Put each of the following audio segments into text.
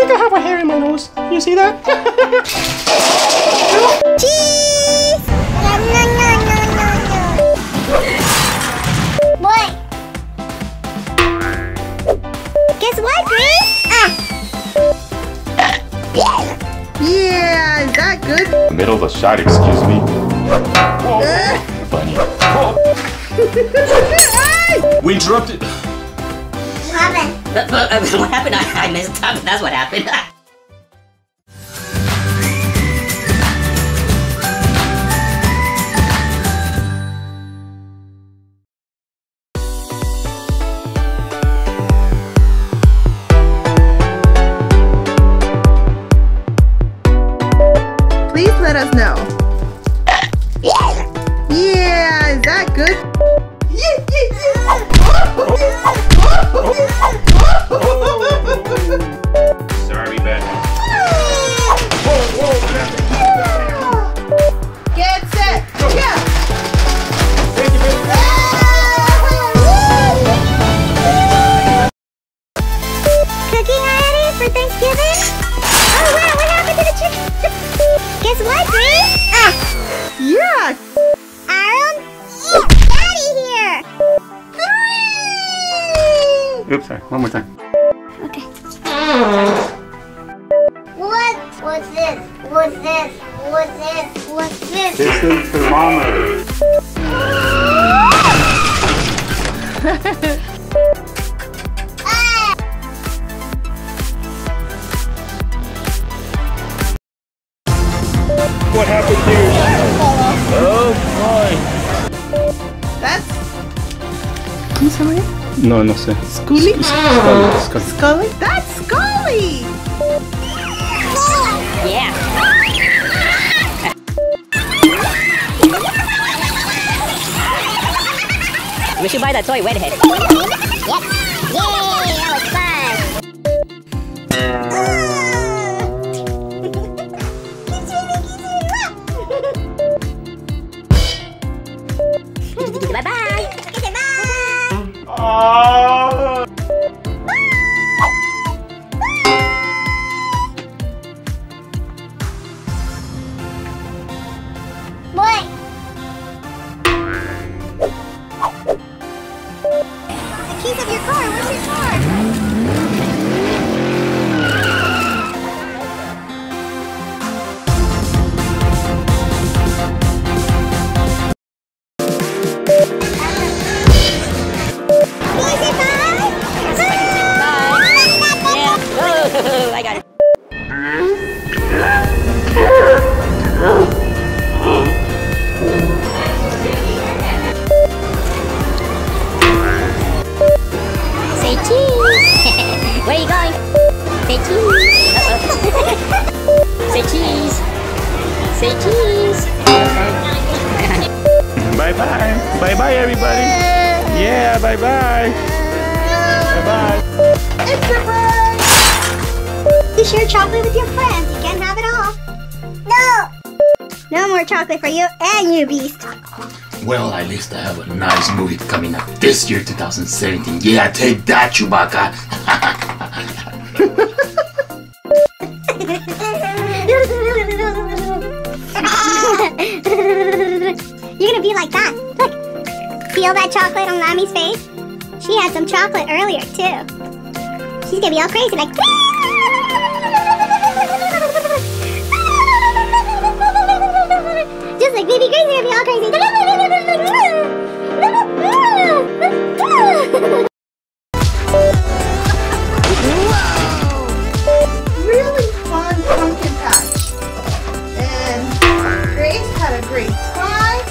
think I have a hair in my nose. You see that? Cheese! Boy! Guess what, Green? Yeah, is that good? Middle of the shot, excuse me. Whoa. Funny. We interrupted. What happened? What happened? I messed up. That's what happened. Please let us know. Yeah, is that good? Sorry, Ben. Get set, go! Cooking already for Thanksgiving? Oh wow, what happened to the chicken? Guess what, Green? Yeah! Aaron? Daddy here! Oops, sorry. One more time. Okay. What's this? What's this? What's this? What's this? This is thermometer. What happened here? Oh boy. That's... ¿Cómo se llama? No, no sé. Scully? Scully. Scully? That's Scully! Yeah. We should buy that toy redhead. Yep. Yay, that was fun. Bye-bye. Oh. Boy. The keys of your car. Where's your car? I got it. Say cheese. Where are you going? Say cheese. Say cheese. Say cheese. Bye-bye. Bye-bye, everybody. Yeah, bye-bye. Bye-bye. It's your birthday! You share chocolate with your friends. You can't have it all. No. No more chocolate for you and you, Beast. Well, at least I have a nice movie coming up this year, 2017. Yeah, take that, Chewbacca. You're gonna be like that. Look. Feel that chocolate on Lami's face? She had some chocolate earlier, too. She's gonna be all crazy, like... Just like baby Grace, gonna be all crazy. Really fun pumpkin patch. And Grace had a great time.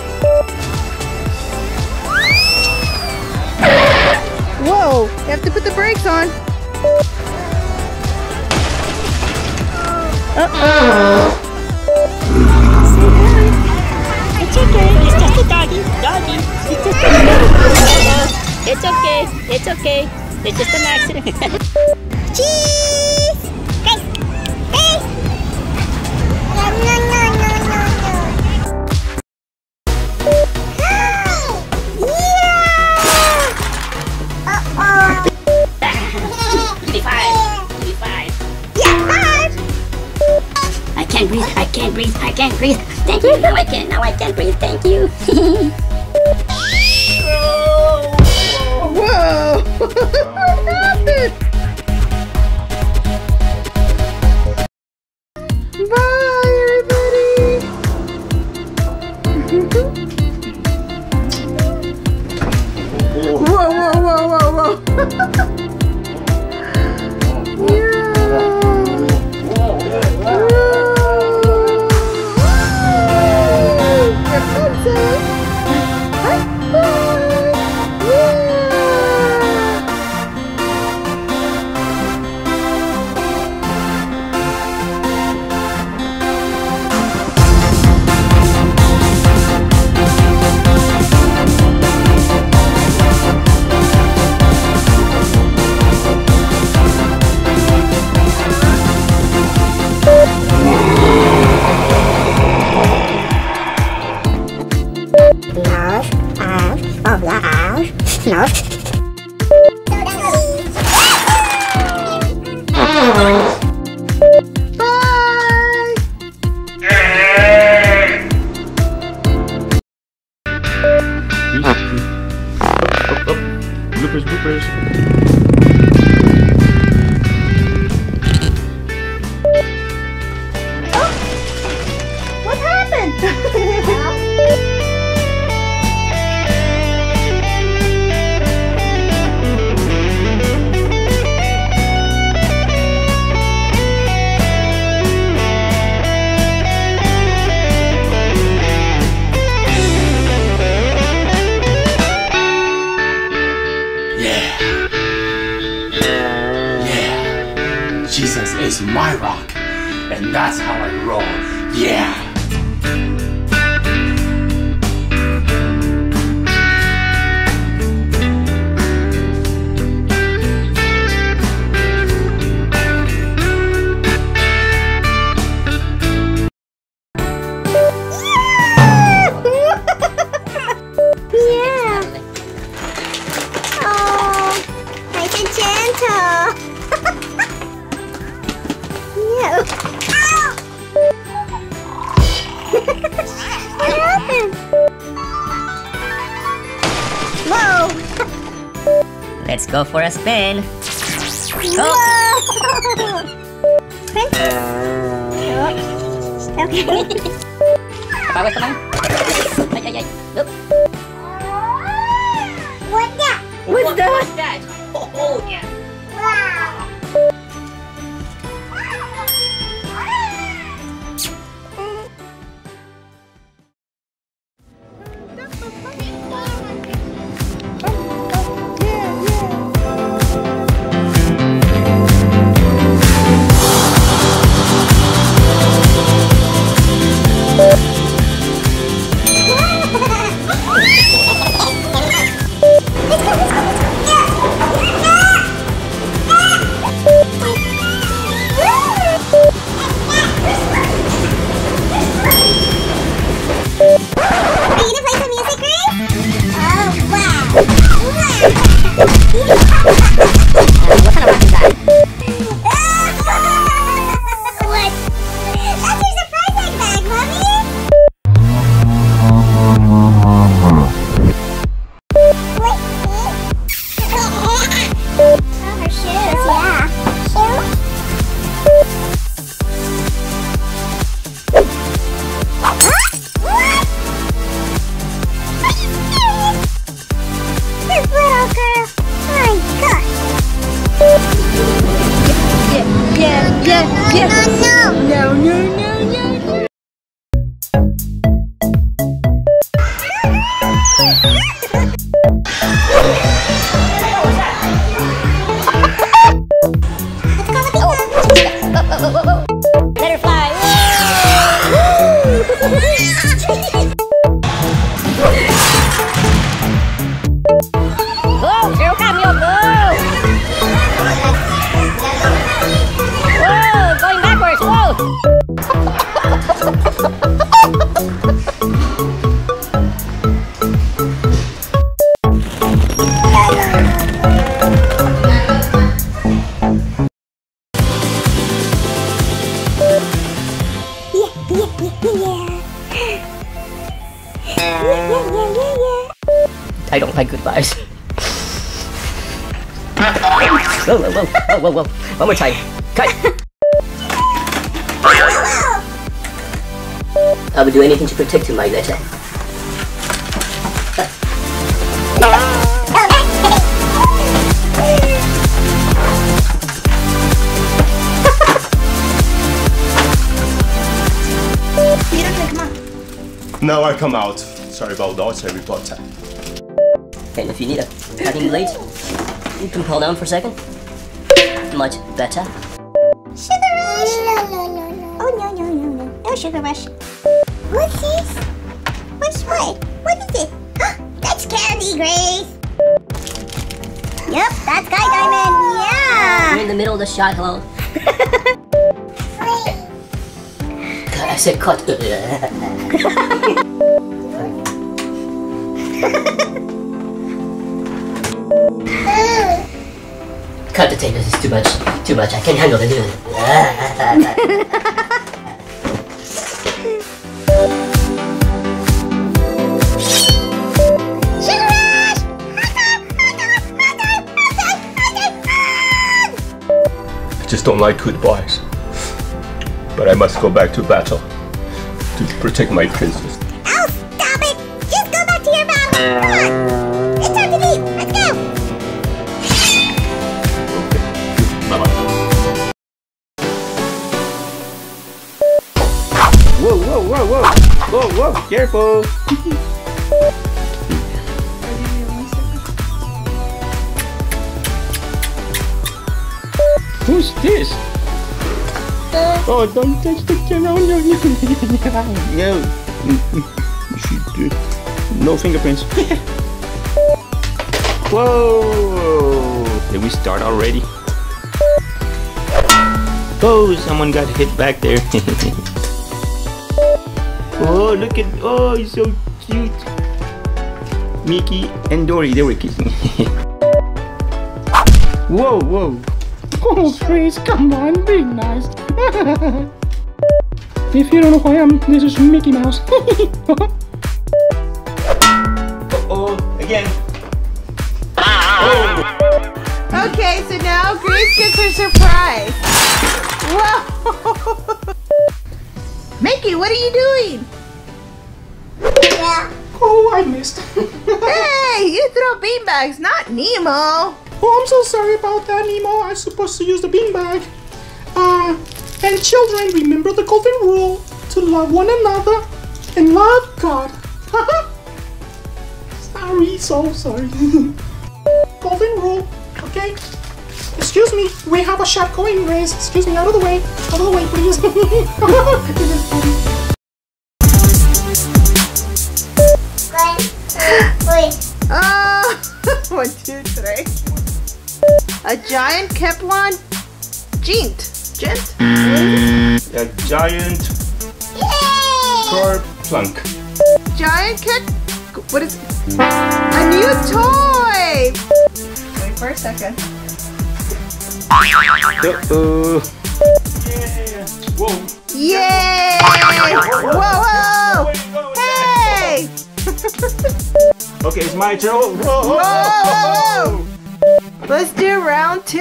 Whoa, you have to put the brakes on. Uh-oh. It's okay. It's just a doggy. Doggy. It's just a It's okay. It's okay. It's just an accident. Cheese! Grace! Grace! No, no, no, no, no, no. Yeah! Uh-oh. Be fine. Be fine. Yeah! can't breathe. I can't breathe. I can't breathe. Thank you. Now I can. Now I can breathe. Thank you. Whoa! What happened? Bye, everybody! Whoa, whoa, whoa, whoa, whoa! Bloopers, bloopers. What happened? Jesus is my rock, and that's how I roll. Yeah. Yeah. Oh, nice and gentle. Yeah. Ow! What happened? Whoa! Let's go for a spin. Go. Whoa! Okay. Bawal ka man. Ay, ay, ay. Look. What's that? What's that? Oh, yeah. Wow! Let her fly. Whoa, zero cameo, go! Whoa, going backwards, whoa! I don't like goodbyes. Whoa, whoa, whoa, whoa, whoa, whoa. One more time. Cut! I would do anything to protect you, my letter. Now I come out. Sorry about that, Harry Potter. And if you need a cutting blade, you can pull down for a second. Much better. Sugar rush! Oh no, no, no, no. No sugar rush. What's this? What's what? What is it? That's candy, Grace! Yep, that's Guy Diamond! Yeah! You're in the middle of the shot, hello? I said cut. Cut the tape, this is too much. Too much, I can't handle it. Sugar rush! I just don't like goodbyes. But I must go back to battle to protect my princess. Oh, stop it! Just go back to your battle! Come on! It's time to leave! Let's go! Bye-bye. Whoa, whoa, whoa, whoa. Whoa, whoa, careful. Who's this? Oh, don't touch the camera. No, no, no. You should do. No fingerprints. Whoa! Did we start already? Oh, someone got hit back there. Oh, look at. Oh, he's so cute. Mickey and Dory, they were kissing. Whoa, whoa. Oh, Grace, come on, be nice. If you don't know who I am, this is Mickey Mouse. Uh-oh, again. Oh. Okay, so now Grace gets her surprise. Whoa! Mickey, what are you doing? Yeah. Oh, I missed. Hey, you throw beanbags, not Nemo. Oh, I'm so sorry about that, Nemo. I was supposed to use the beanbag. And children, remember the golden rule to love one another and love God. Sorry, so sorry. Golden rule, okay? Excuse me, we have a shot going, Grace. Excuse me, out of the way, please. Wait. 1, 2, 3. A giant Kepler Gent. A giant car plunk. Giant what is it? A new toy! Wait for a second. Uh-oh. Yeah. Whoa. Yay! Whoa, whoa! Hey! Okay, it's my turn. Whoa, whoa, Whoa! Let's do round 2.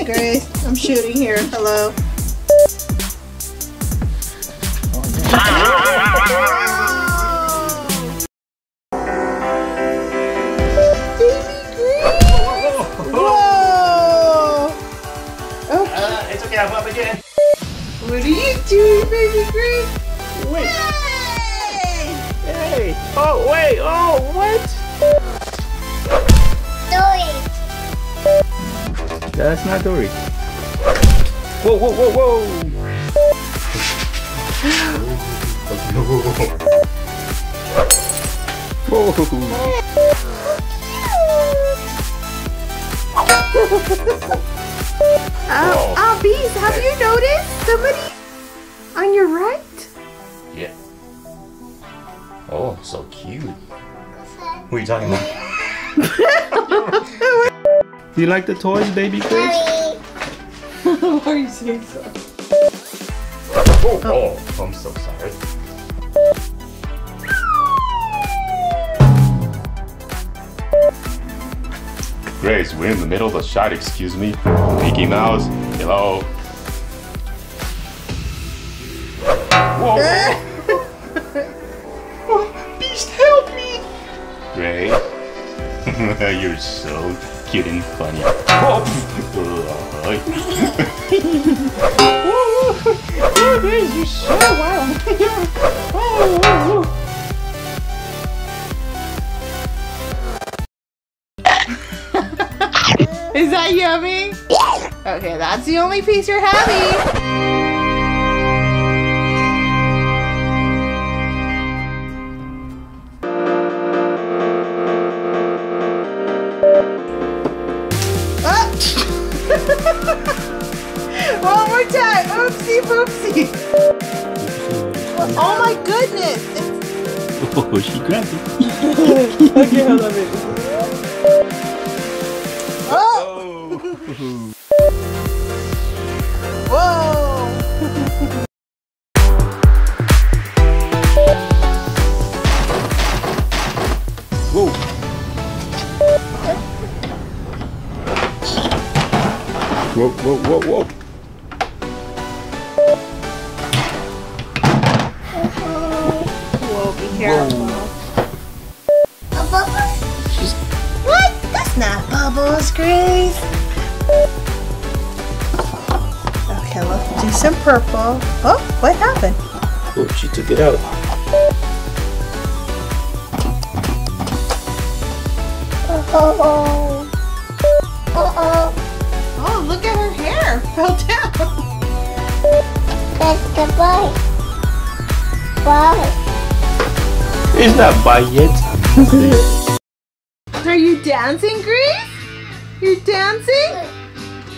Grace, I'm shooting here. Hello. Whoa! Okay. It's okay, I'm up again. What are you doing, baby Grace? Wait. Hey! Hey. Oh, wait. Oh, what? Dory. That's not Dory. Whoa, whoa, whoa, whoa. Whoa. Bees, have you noticed somebody on your right? Yeah. Oh, so cute. What are you talking about? Do you like the toys, baby Grace? Sorry. Why are you saying so? Oh, I'm so sorry. Grace, we're in the middle of the shot, excuse me. Mickey Mouse, hello. Whoa! Oh, Beast, help me! Grace, you're so cute and funny. Oh, Grace, you're so wild. Oh. Is that yummy? Yes. Okay, that's the only piece you're having. One more time. Oopsie poopsie. Oh my goodness. Oh, she grabbed it. Okay, hold on a minute. Oh! Whoa! whoa! Whoa, whoa, whoa, whoa! Whoa, be careful. Bubbles? What? That's not bubbles, Grace. Okay, let's do some purple. Oh, what happened? Oh, she took it out. Uh-oh. Uh-oh. Oh, look at her hair. Fell down. That's the bye. Bye. It's not by yet. Are you dancing, Grace? You're dancing?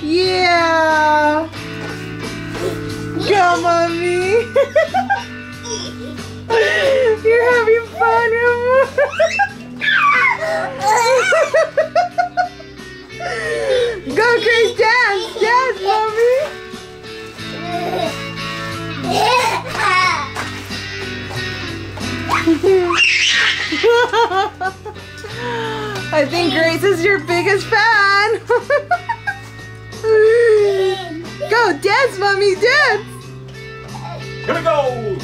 Yeah. Come on, me. You're having fun, Go, Grace, dance. Dance, mommy. I think Grace is your biggest fan. Go, dance, mommy, dance. Here we go!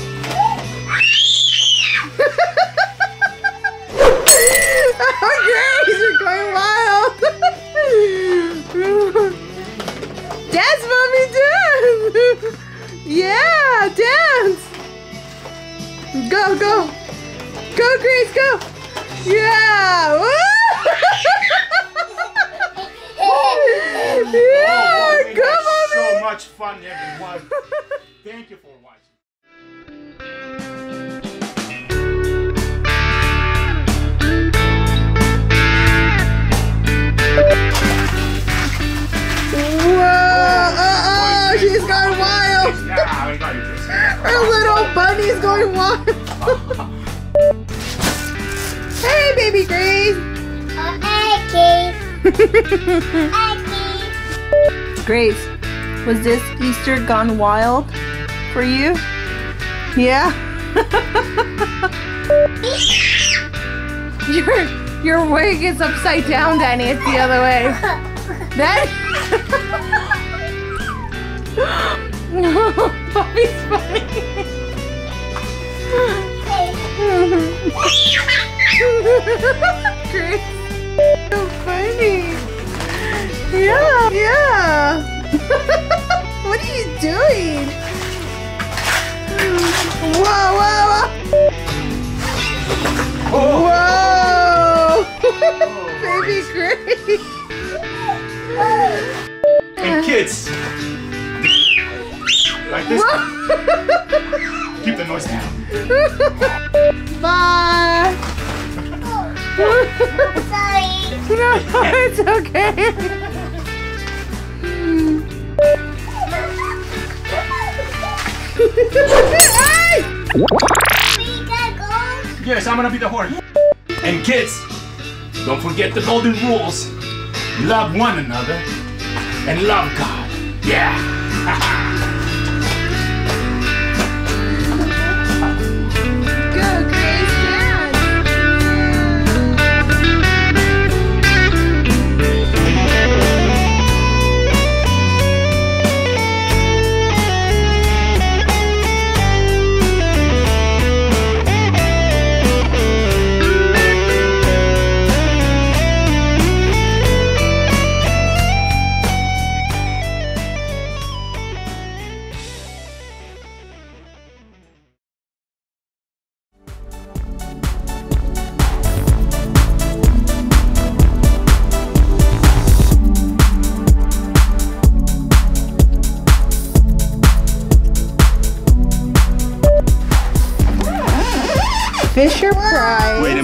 Oh, Grace, you're going wild. Dance, mommy, dance. Yeah, dance. Go, go. Go, Grace, go. Yeah. Woo! Yeah, We go, had mommy. so much fun, everyone. Thank you for watching. Whoa! She's gone wild. Yeah, we got you, Grace. Her little bunny's going wild. Hey, baby Grace. Grace, was this Easter gone wild for you? Yeah? Your wig is upside down, Danny. It's the other way. That Puppy's funny. Grace, so funny. Yeah, yeah. What are you doing? Whoa, whoa, whoa. Whoa. Baby Grace. And kids, like this. Keep the noise down. Bye. Sorry. No, it's okay. Hey! Yes, I'm gonna be the horn. And kids, don't forget the golden rules. Love one another and love God. Yeah.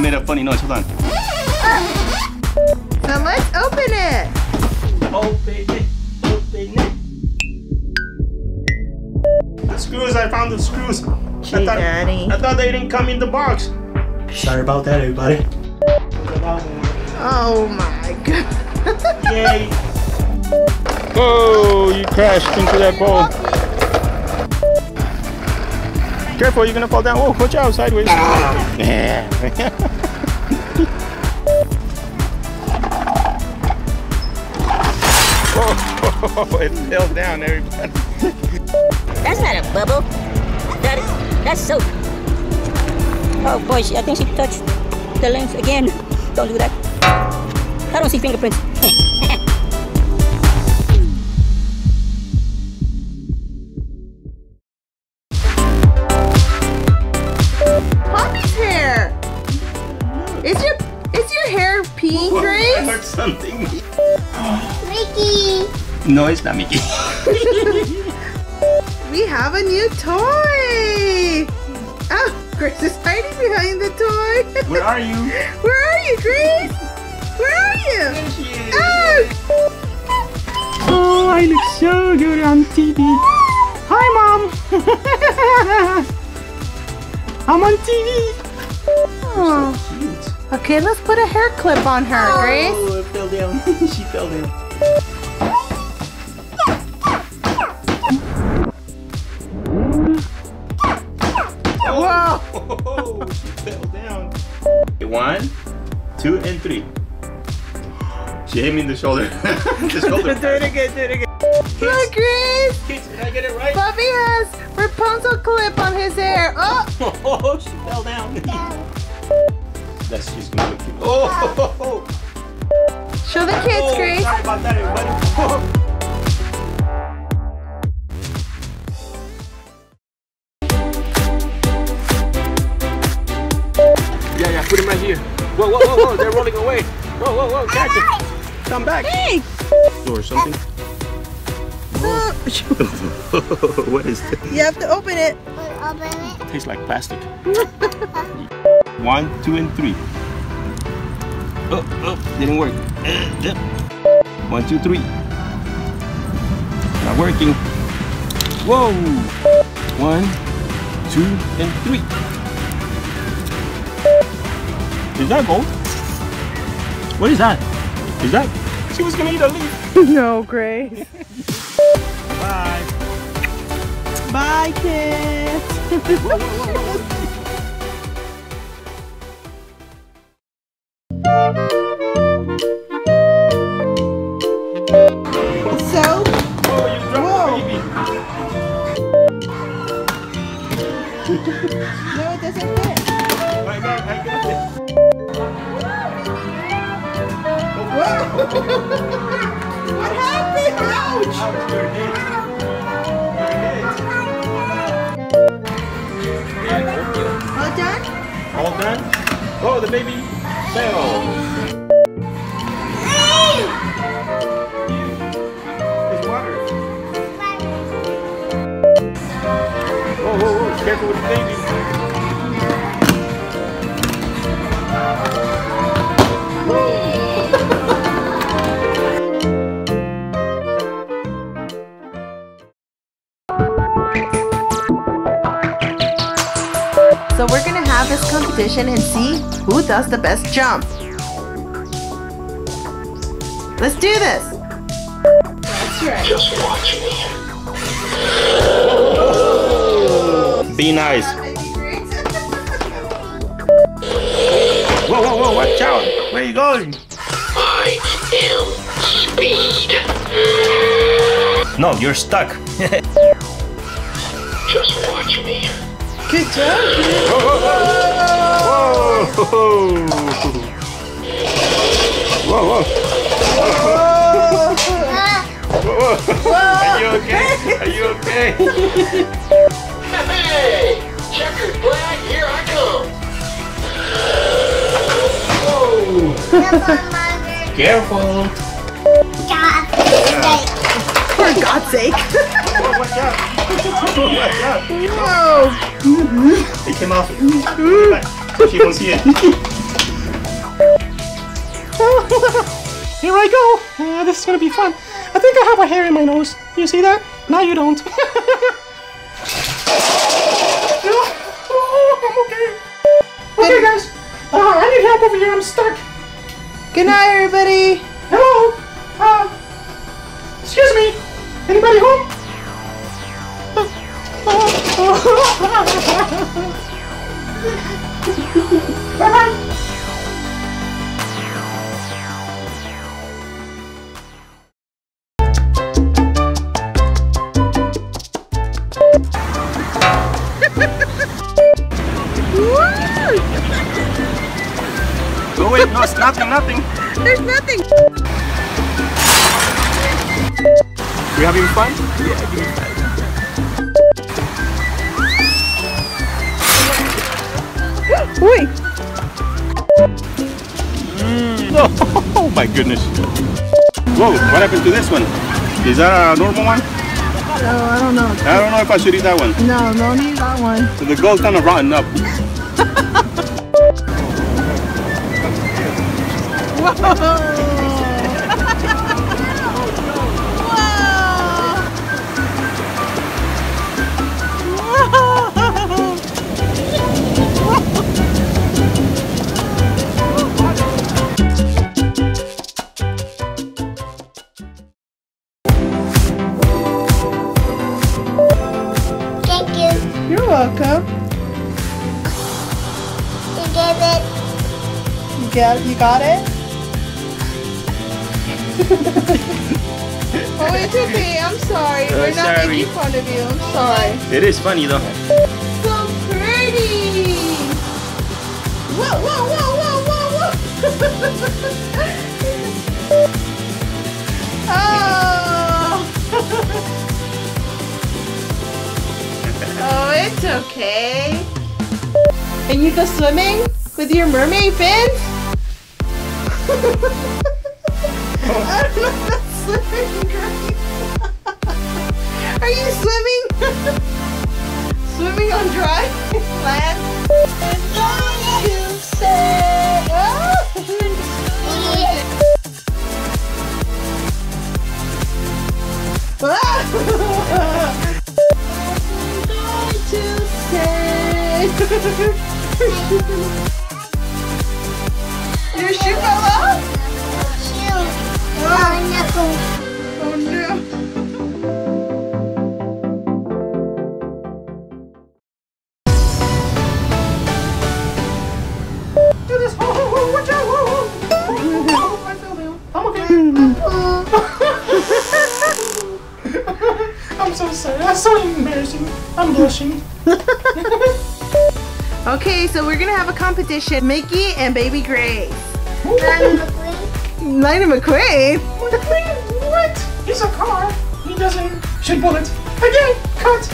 made a funny noise. Hold on. So let's open it. Open it. Open it. The screws. I found the screws. Gee, Daddy. I thought they didn't come in the box. Sorry about that, everybody. Oh my god. Yay. Oh, you crashed into that pole. Careful, you're gonna fall down. Oh, watch out, sideways. Yeah. Oh, it fell down, everybody. That's not a bubble. That's soap. Oh boy, I think she touched the lens again. Don't do that. I don't see fingerprints. Poppy's hair. Is your hair peeing, I Grace? heard something. Mickey. No, it's not Mickey. We have a new toy. Oh, Grace is hiding behind the toy. Where are you? Where are you, Grace? Where are you? There she is. Oh! Oh, I look so good on TV. Hi, Mom. I'm on TV. Oh. Okay, let's put a hair clip on her, Grace. Oh, it fell down. She fell down. Whoa! Oh, she fell down. 1, 2, and 3. She hit me in the shoulder. The shoulder. Do it again, do it again. Look, Grace! Kids, did I get it right? Bobby has Rapunzel clip on his hair. Oh! Oh, she fell down. That's just gonna look cute. Oh! Show the kids, Oh, Grace. sorry about that, everybody. Oh. Yeah, put him right here. Whoa, whoa, whoa, whoa, they're rolling away. Whoa, whoa, whoa, catch it. Come back. Hey! Or something. What is this? You have to open it. Open it. Tastes like plastic. 1, 2, and 3. Oh, didn't work. 1, 2, 3. Not working. Whoa! 1, 2, and 3. Is that gold? What is that? Is that? She was gonna eat a leaf. No, Grace. Bye. Bye, kids. So, Oh, you dropped the baby. no, it doesn't fit. I got it. What happened? Ouch! Ouch, your head. All done? All done? Oh, the baby fell. It's water. Whoa, whoa, whoa. Careful with the baby. So we're gonna have this competition and see who does the best jump. Let's do this. That's right. Just watch me. Be nice. Whoa, whoa, whoa, watch out. Where are you going? I am speed. No, you're stuck. Just watch me. Good job. Whoa, whoa, whoa. Whoa. Are you okay? Are you okay? Hey! Checkered flag, here I come! Whoa! Careful. For God's sake. Whoa, watch out. Watch out. Whoa. It came off. She don't see it. Here I go. This is gonna be fun. I think I have a hair in my nose. You see that? Now you don't. I'm okay. Okay, guys. I need help over here. I'm stuck. Good night, everybody. Hello. Excuse me. Anybody home? Bye-bye. Oh wait, no, it's nothing. There's nothing. We having fun? Oi. Oh my goodness. Whoa, what happened to this one? Is that a normal one? No, I don't know. I don't know if I should eat that one. No, don't eat that one. So the gold's kind of rotten up. Thank you. You're welcome. You gave it. You got it? Oh, it's okay. I'm sorry. We're not sorry. making fun of you. I'm sorry. It is funny though. So pretty. Whoa, whoa, whoa, whoa, whoa, whoa. Oh. Oh, it's okay. And you go swimming with your mermaid fins? I don't know if that's swimming, Grace. Are you swimming? Swimming on dry land? You say, Your shoe fell off? Oh no. Do this. Watch out. I fell down. I'm okay. I'm so sorry. That's so embarrassing. I'm blushing. Okay, so we're gonna have a competition. Mickey and Baby Grace. Lightning McQueen? What? He's a car. He doesn't shoot bullets. Again, cut.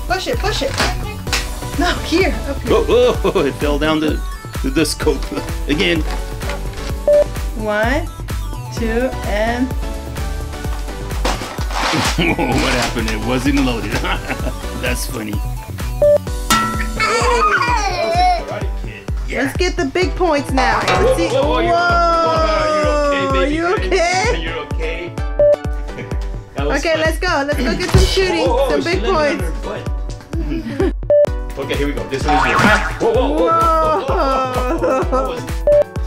Push it. No, here, up here. Oh, it fell down the scope again. 1, 2, and What happened? It wasn't loaded. That's funny. let's get the big points now. Let's see. Whoa, Whoa. Are you okay, baby? You okay? You're okay. Okay, let's go. Let's go get some shooting. Some big points. Okay, here we go. This one is here. Whoa.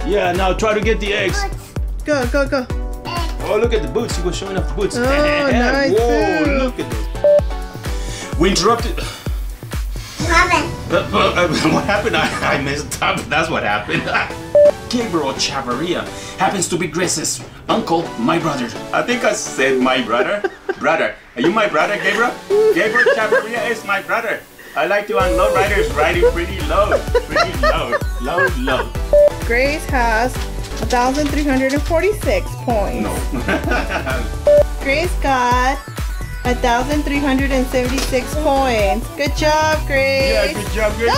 Yeah, now try to get the eggs. Go. Oh, look at the boots. He was showing off the boots. Oh, nice. Whoa, look at those. We interrupted. What happened? I messed up. That's what happened. Gabriel Chavarria happens to be Grace's uncle, my brother. I think I said my brother. Brother. Are you my brother, Gabriel? Gabriel Chavarria is my brother. I like to unload riders riding pretty low. Low. Grace has 1,346 points. No. Grace got 1,376 points. Good job, Grace. Yeah, good job, Grace. Oh,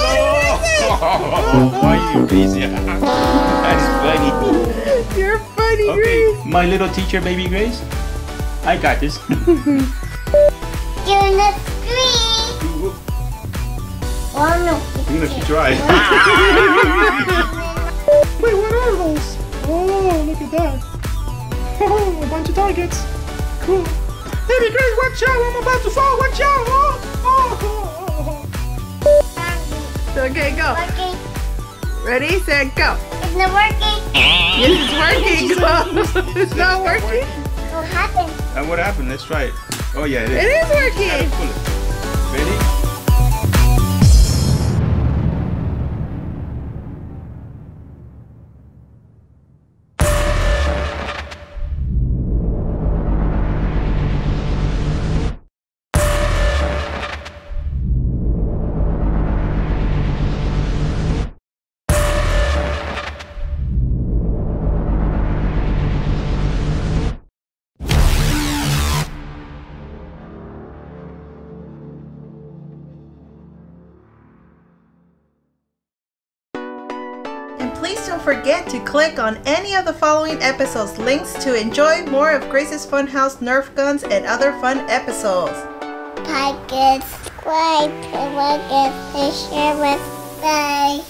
Why are you crazy? That's funny. You're funny, Okay, Grace. my little teacher, baby Grace. I got this. You're not screen. Oh no. Even if you try. Wait, what are those? Oh, at that. Oh, a bunch of targets. Cool. Baby Grace, watch out! I'm about to fall. Watch out! Okay, go. Working. Ready, set, go. It's not working. It's working. Go. It's not working. What happened? And what happened? Let's try it. Oh yeah, it is. It is working. Gotta pull it. Ready? Please don't forget to click on any of the following episodes' links to enjoy more of Grace's Funhouse Nerf guns and other fun episodes. Subscribe, share with. Bye.